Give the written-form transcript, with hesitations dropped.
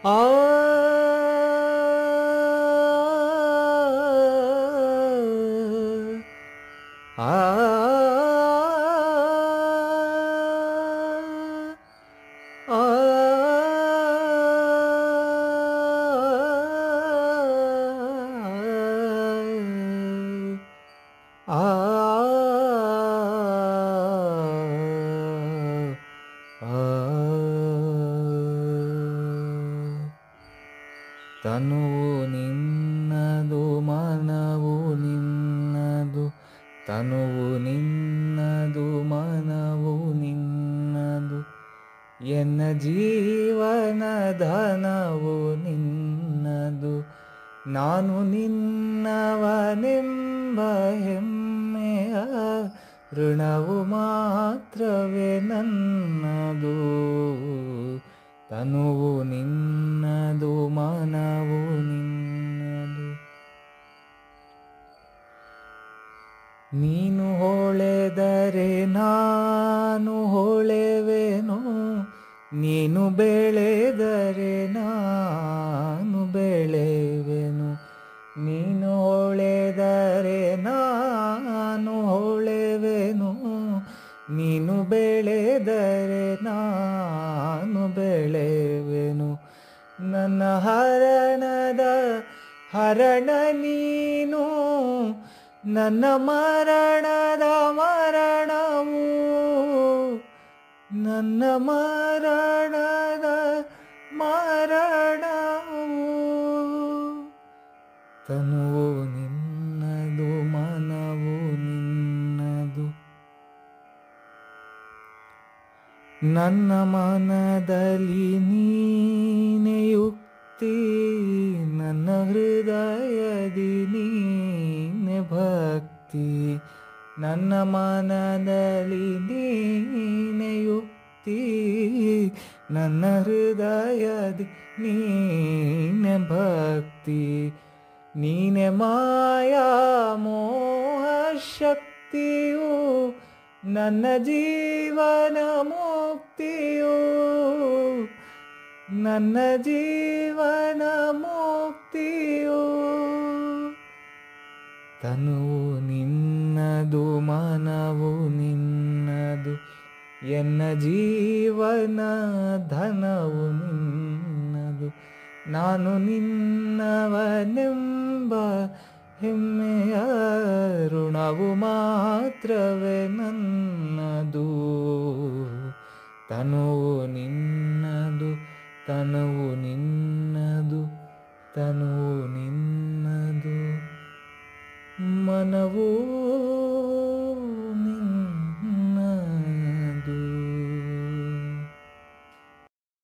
ಆ ಆ ತನುವು ನಿನ್ನದು ಮನವು ನಿನ್ನದು, ತನುವು ನಿನ್ನದು ಮನವು ನಿನ್ನದು, ಎನ್ನ ಜೀವನ ಧನವು ನಿನ್ನದು, ನಾನು ನಿನ್ನವನೆಂಬ ಹೆಮ್ಮೆಯ ಋಣವು ಮಾತ್ರವೇ ನನ್ನದು. ತನುವು ನಿನ್ನದು ಮನವು ನಿನ್ನದು. ನೀನು ಹೊಳೆದರೆ ನಾನು ಹೊಳೆವೆನು, ನೀನು ಬೆಳೆದರೆ ನಾನು ಬೆಳೆವೆನು. ನೀನು ಹೊಳೆದರೆ ನಾನು ಹೊಳೆವೆನು, ನೀನು ಬೆಳೆದರೆ ನಾನು ಬೆಳೆವೆನು. ನನ್ನ ಹರಣದ ಹರಣ ನೀನು, ನನ್ನ ಮರಣದ ಮರಣವು, ನನ್ನ ಮರಣದ ಮರಣವು. ತನುವು ನಿನ್ನದು ಮನವು ನಿನ್ನದು. ನನ್ನ ಮನದಲ್ಲಿ ನೀನೆ ಯುಕ್ತಿ, ನನ್ನ ಹೃದಯದಿ ನೀನೆ ಭಕ್ತಿ. ನನ್ನ ಮನದಲ್ಲಿ ನೀನೆ ಯುಕ್ತಿ, ನನ್ನ ಹೃದಯದಿ ನೀನೆ ಭಕ್ತಿ. ನೀನೆ ಮಾಯಾ ಮೋಹ ಶಕ್ತಿಯು, ನನ್ನ ಜೀವನ ಮುಕ್ತಿಯು, ನನ್ನ ಜೀವನ ಮುಕ್ತಿಯು. ತನುವು ನಿನ್ನದು ಮನವು ನಿನ್ನದು, ಎನ್ನ ಜೀವನ ಧನವು ನಿನ್ನದು, ನಾನು ನಿನ್ನವನೆಂಬ ಹೆಮ್ಮೆಯ ಋಣವು ಮಾತ್ರವೇ ನನ್ನದು. ತನುವು ನಿನ್ನದು, ತನುವು ನಿನ್ನದು, ತನುವು ನಿನ್ನದು, ಮನವು